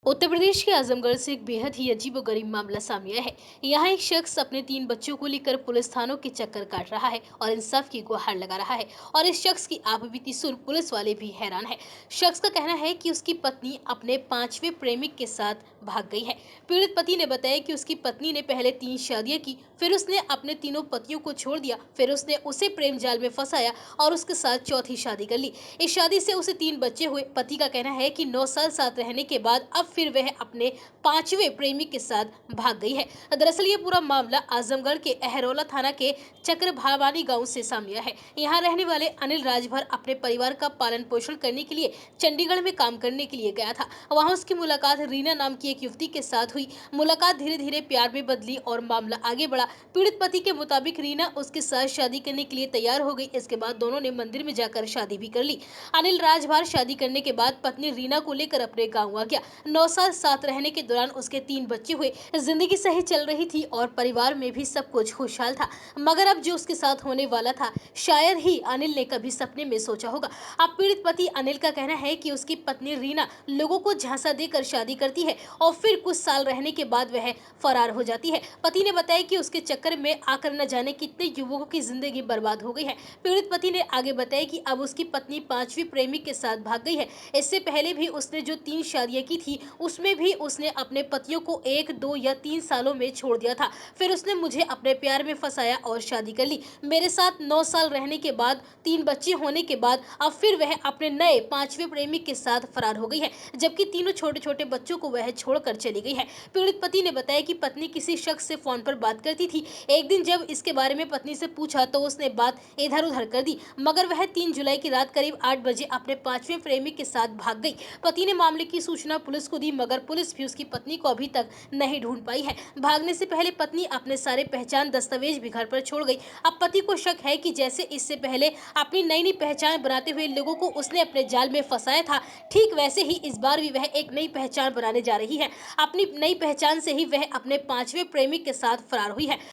उत्तर प्रदेश के आजमगढ़ से एक बेहद ही अजीबोगरीब मामला सामने आया है। यहाँ एक शख्स अपने 3 बच्चों को लेकर पुलिस थानों के चक्कर काट रहा है और इंसाफ की गुहार लगा रहा है। और इस शख्स की आपबीती सुन पुलिस वाले भी हैरान है। शख्स का कहना है कि उसकी पत्नी अपने 5वें प्रेमिक के साथ भाग गई है। पीड़ित पति ने बताया कि उसकी पत्नी ने पहले 3 शादियां की, फिर उसने अपने तीनों पतियों को छोड़ दिया, फिर उसने उसे प्रेम जाल में फंसाया और उसके साथ चौथी शादी कर ली। इस शादी से उसे 3 बच्चे हुए। पति का कहना है कि 9 साल साथ रहने के बाद अब फिर वह अपने 5वें प्रेमी के साथ भाग गई है। दरअसल ये पूरा मामला आजमगढ़ के अहरौला थाना के चक्रभावानी गांव से सामने आया है। यहाँ रहने वाले अनिल राजभर अपने परिवार का पालन पोषण करने के लिए चंडीगढ़ में काम करने के लिए गया था। वहाँ उसकी मुलाकात रीना नाम की एक युवती के साथ हुई। मुलाकात धीरे धीरे प्यार में बदली और मामला आगे बढ़ा। पीड़ित पति के मुताबिक रीना उसके साथ शादी करने के लिए तैयार हो गई। इसके बाद दोनों ने मंदिर में जाकर शादी भी कर ली। अनिल राजभर शादी करने के बाद पत्नी रीना को लेकर अपने गाँव आ गया। 9 साल साथ रहने के दौरान उसके 3 बच्चे हुए। जिंदगी सही चल रही थी और परिवार में भी सब कुछ खुशहाल था। मगर अब जो उसके साथ होने वाला था, शायद ही अनिल ने कभी सपने में सोचा होगा। अब पीड़ित पति अनिल का कहना है कि उसकी पत्नी रीना लोगों को झांसा देकर शादी करती है और फिर कुछ साल रहने के बाद वह फरार हो जाती है। पति ने बताया कि उसके चक्कर में आकर न जाने कितने युवकों की जिंदगी बर्बाद हो गई है। पीड़ित पति ने आगे बताया कि अब उसकी पत्नी 5वीं प्रेमी के साथ भाग गई है। इससे पहले भी उसने जो 3 शादियां की थी, उसमें भी उसने अपने पतियों को 1, 2 या 3 सालों में छोड़ दिया था। फिर उसने मुझे अपने प्यार में फंसाया और शादी कर ली। मेरे साथ 9 साल रहने के बाद, 3 बच्चे होने के बाद अब फिर वह अपने नए 5वें प्रेमी के साथ फरार हो गई है, जबकि तीनों छोटे छोटे बच्चों को वह छोड़कर चली गई है। पीड़ित पति ने बताया कि पत्नी किसी शख्स से फोन पर बात करती थी। एक दिन जब इसके बारे में पत्नी से पूछा तो उसने बात इधर उधर कर दी, मगर वह 3 जुलाई की रात करीब 8 बजे अपने 5वें प्रेमी के साथ भाग गई। पति ने मामले की सूचना पुलिस को दी, मगर पुलिस भी उसकी पत्नी को अभी तक नहीं ढूंढ पाई है। भागने से पहले पत्नी अपने सारे पहचान दस्तावेज भी घर पर छोड़ गई। अब पति को शक है कि जैसे इससे पहले अपनी नई नई पहचान बनाते हुए लोगों को उसने अपने जाल में फंसाया था, ठीक वैसे ही इस बार भी वह एक नई पहचान बनाने जा रही है। अपनी नई पहचान से ही वह अपने 5वें प्रेमी के साथ फरार हुई है।